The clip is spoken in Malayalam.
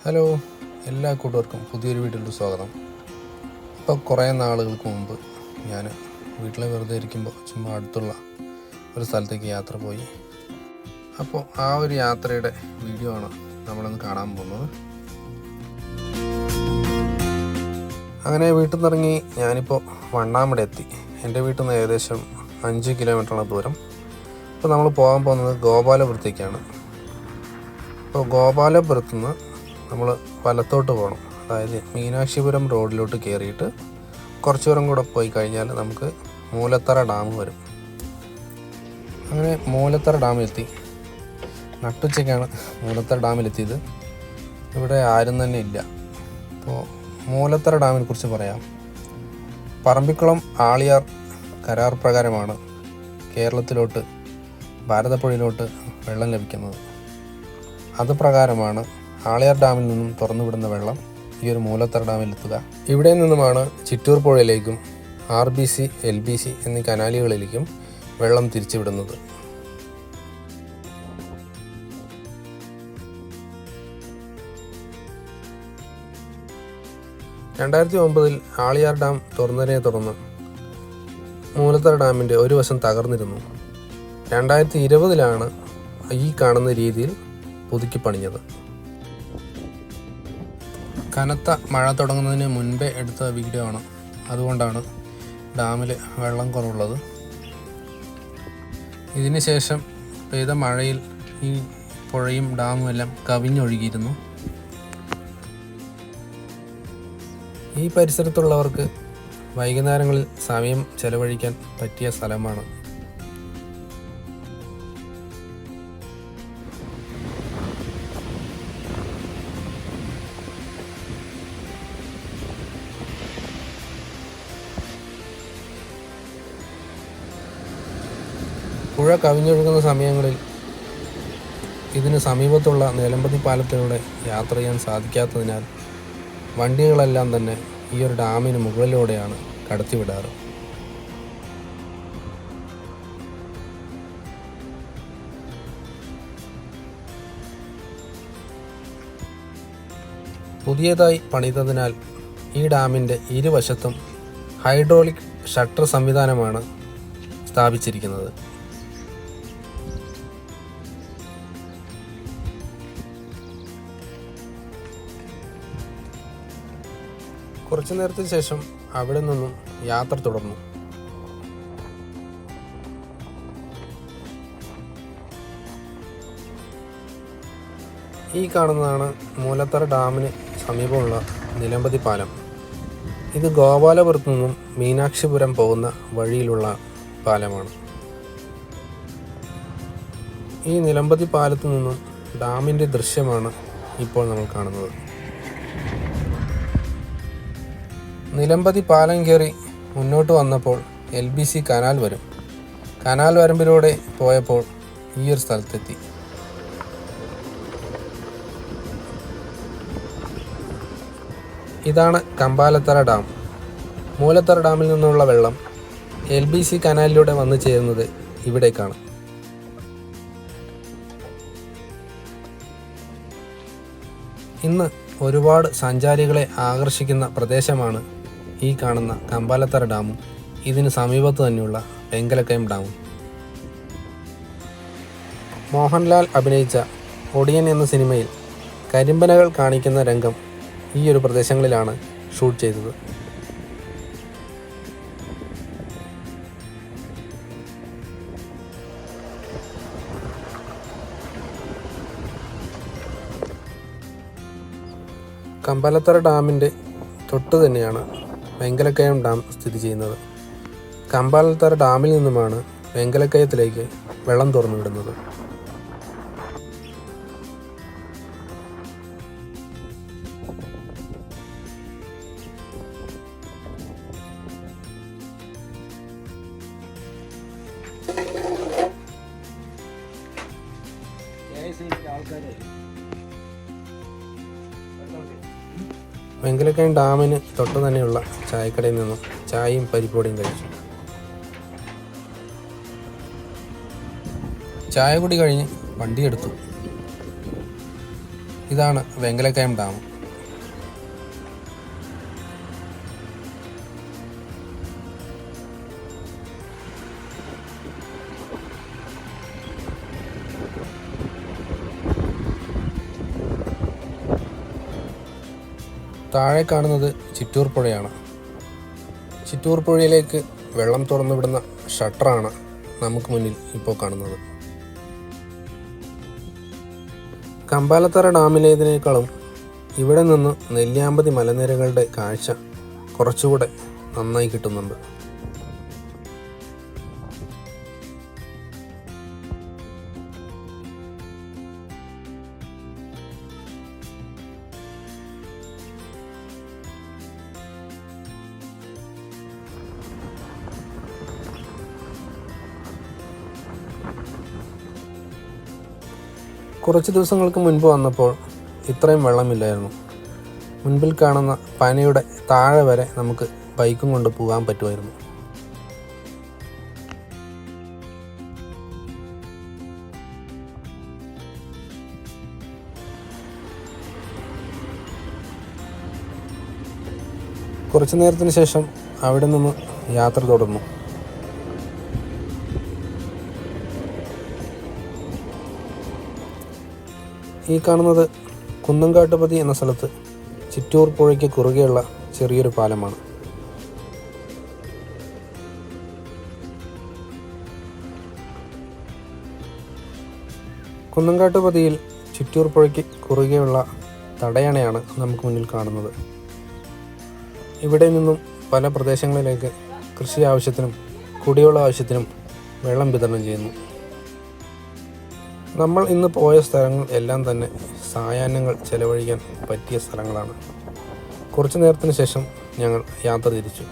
ഹലോ, എല്ലാ കൂട്ടുകാർക്കും പുതിയൊരു വീഡിയോയിലോട്ട് സ്വാഗതം. ഇപ്പോൾ കുറേ നാളുകൾക്ക് മുമ്പ് ഞാൻ വീട്ടിൽ വെറുതെ ഇരിക്കുമ്പോൾ ചുമ്മാ അടുത്തുള്ള ഒരു സ്ഥലത്തേക്ക് യാത്ര പോയി. അപ്പോൾ ആ ഒരു യാത്രയുടെ വീഡിയോ ആണ് നമ്മളിന്ന് കാണാൻ പോകുന്നത്. അങ്ങനെ വീട്ടിൽ നിന്നിറങ്ങി ഞാനിപ്പോൾ വണ്ണാമട എത്തി. എൻ്റെ വീട്ടിൽ നിന്ന് ഏകദേശം 5 കിലോമീറ്ററാണ് ദൂരം. ഇപ്പോൾ നമ്മൾ പോകാൻ പോകുന്നത് ഗോപാലപുരത്തേക്കാണ്. അപ്പോൾ ഗോപാലപുരത്തു നിന്ന് നമ്മൾ വലത്തോട്ട് പോകണം. അതായത് മീനാക്ഷിപുരം റോഡിലോട്ട് കയറിയിട്ട് കുറച്ച് ദൂരം കൂടെ പോയി കഴിഞ്ഞാൽ നമുക്ക് മൂലത്തറ ഡാം വരും. അങ്ങനെ മൂലത്തറ ഡാമിലെത്തി. നട്ടുച്ചയ്ക്കാണ് മൂലത്തറ ഡാമിലെത്തിയത്. ഇവിടെ ആരും തന്നെ ഇല്ല. അപ്പോൾ മൂലത്തറ ഡാമിനെ കുറിച്ച് പറയാം. പറമ്പിക്കുളം ആളിയാർ കരാർ പ്രകാരമാണ് കേരളത്തിലോട്ട് ഭാരതപ്പുഴയിലോട്ട് വെള്ളം ലഭിക്കുന്നത്. അത് പ്രകാരമാണ് ആളിയാർ ഡാമിൽ നിന്നും തുറന്നുവിടുന്ന വെള്ളം ഈ ഒരു മൂലത്തറ ഡാമിലെത്തുക. ഇവിടെ നിന്നുമാണ് ചിറ്റൂർ പുഴയിലേക്കും RBC, LBC എന്നീ കനാലുകളിലേക്കും വെള്ളം തിരിച്ചുവിടുന്നത്. (2009) ആളിയാർ ഡാം തുറന്നതിനെ തുടർന്ന് മൂലത്തറ ഡാമിൻ്റെ ഒരു വശം തകർന്നിരുന്നു. 2020 ഈ കാണുന്ന രീതിയിൽ പുതുക്കി പണിഞ്ഞത്. കനത്ത മഴ തുടങ്ങുന്നതിന് മുൻപേ എടുത്ത വീഡിയോ ആണ്. അതുകൊണ്ടാണ് ഡാമിൽ വെള്ളം കുറവുള്ളത്. ഇതിന് ശേഷം പെയ്ത മഴയിൽ ഈ പുഴയും ഡാമും എല്ലാം കവിഞ്ഞൊഴുകിയിരുന്നു. ഈ പരിസരത്തുള്ളവർക്ക് വൈകുന്നേരങ്ങളിൽ സമയം ചെലവഴിക്കാൻ പറ്റിയ സ്ഥലമാണ്. പുഴ കവിഞ്ഞൊഴുകുന്ന സമയങ്ങളിൽ ഇതിന് സമീപത്തുള്ള നിലമ്പതി പാലത്തിലൂടെ യാത്ര ചെയ്യാൻ സാധിക്കാത്തതിനാൽ വണ്ടികളെല്ലാം തന്നെ ഈ ഒരു ഡാമിന് മുകളിലൂടെയാണ് കടത്തിവിടാറ്. പുതിയതായി പണിതതിനാൽ ഈ ഡാമിൻ്റെ ഇരുവശത്തും ഹൈഡ്രോളിക് ഷട്ടർ സംവിധാനമാണ് സ്ഥാപിച്ചിരിക്കുന്നത്. കുറച്ചു നേരത്തിന് ശേഷം അവിടെ നിന്നും യാത്ര തുടർന്നു. ഈ കാണുന്നതാണ് മൂലത്തറ ഡാമിന് സമീപമുള്ള നിലമ്പതി പാലം. ഇത് ഗോപാലപുരത്തു നിന്നും മീനാക്ഷിപുരം പോകുന്ന വഴിയിലുള്ള പാലമാണ്. ഈ നിലമ്പതി പാലത്തു നിന്നും ഡാമിൻ്റെ ദൃശ്യമാണ് ഇപ്പോൾ നമ്മൾ കാണുന്നത്. നിലമ്പതി പാലം കയറി മുന്നോട്ട് വന്നപ്പോൾ LBC കനാൽ വരും. കനാൽ വരമ്പിലൂടെ പോയപ്പോൾ ഈ ഒരു സ്ഥലത്തെത്തി. ഇതാണ് കമ്പാലത്തറ ഡാം. മൂലത്തറ ഡാമിൽ നിന്നുള്ള വെള്ളം LBC കനാലിലൂടെ വന്നു ചേരുന്നത് ഇവിടേക്കാണ്. ഇന്ന് ഒരുപാട് സഞ്ചാരികളെ ആകർഷിക്കുന്ന പ്രദേശമാണ് ഈ കാണുന്ന കമ്പാലത്തറ ഡാമും ഇതിന് സമീപത്ത് തന്നെയുള്ള വെങ്കലക്കയം ഡാമും. മോഹൻലാൽ അഭിനയിച്ച ഒടിയൻ എന്ന സിനിമയിൽ കരിമ്പനകൾ കാണിക്കുന്ന രംഗം ഈ ഒരു പ്രദേശങ്ങളിലാണ് ഷൂട്ട് ചെയ്തത്. കമ്പാലത്തറ ഡാമിൻ്റെ തൊട്ട് തന്നെയാണ് വെങ്കലക്കയം ഡാം സ്ഥിതി ചെയ്യുന്നത്. കമ്പാലത്തറ ഡാമിൽ നിന്നുമാണ് വെങ്കലക്കയത്തിലേക്ക് വെള്ളം തുറന്നുവിടുന്നത്. വെങ്കലക്കയം ഡാമിന് തൊട്ട് തന്നെയുള്ള ചായക്കടയിൽ നിന്നും ചായയും പരിപ്പുവടയും കഴിച്ചു. ചായ കുടി കഴിഞ്ഞ് വണ്ടിയെടുത്തു. ഇതാണ് വെങ്കലക്കയം ഡാം. താഴെ കാണുന്നത് ചിറ്റൂർ പുഴയാണ്. ചിറ്റൂർ പുഴയിലേക്ക് വെള്ളം തുറന്നുവിടുന്ന ഷട്ടറാണ് നമുക്ക് മുന്നിൽ ഇപ്പോൾ കാണുന്നത്. കമ്പാലത്തറ ഡാമിലേതിനേക്കാളും ഇവിടെ നിന്ന് നെല്ലിയാമ്പതി മലനിരകളുടെ കാഴ്ച കുറച്ചുകൂടെ നന്നായി കിട്ടുന്നുണ്ട്. കുറച്ച് ദിവസങ്ങൾക്ക് മുൻപ് വന്നപ്പോൾ ഇത്രയും വെള്ളമില്ലായിരുന്നു. മുൻപിൽ കാണുന്ന പനയുടെ താഴെ വരെ നമുക്ക് ബൈക്കും കൊണ്ട് പോകാൻ പറ്റുമായിരുന്നു. കുറച്ചു നേരത്തിന് ശേഷം അവിടെ നിന്ന് യാത്ര തുടർന്നു. ഈ കാണുന്നത് കുന്നംകാട്ടുപതി എന്ന സ്ഥലത്ത് ചിറ്റൂർ പുഴയ്ക്ക് കുറുകെയുള്ള ചെറിയൊരു പാലമാണ്. കുന്നംകാട്ടുപതിയിൽ ചിറ്റൂർ പുഴയ്ക്ക് കുറുകെയുള്ള തടയണയാണ് നമുക്ക് മുന്നിൽ കാണുന്നത്. ഇവിടെ നിന്നും പല പ്രദേശങ്ങളിലേക്ക് കൃഷി ആവശ്യത്തിനും കുടിവെള്ള ആവശ്യത്തിനും വെള്ളം വിതരണം ചെയ്യുന്നു. നമ്മൾ ഇന്ന് പോയ സ്ഥലങ്ങൾ എല്ലാം തന്നെ സായാഹ്നങ്ങൾ ചെലവഴിക്കാൻ പറ്റിയ സ്ഥലങ്ങളാണ്. കുറച്ചു നേരത്തിന് ശേഷം ഞങ്ങൾ യാത്ര തിരിച്ചു.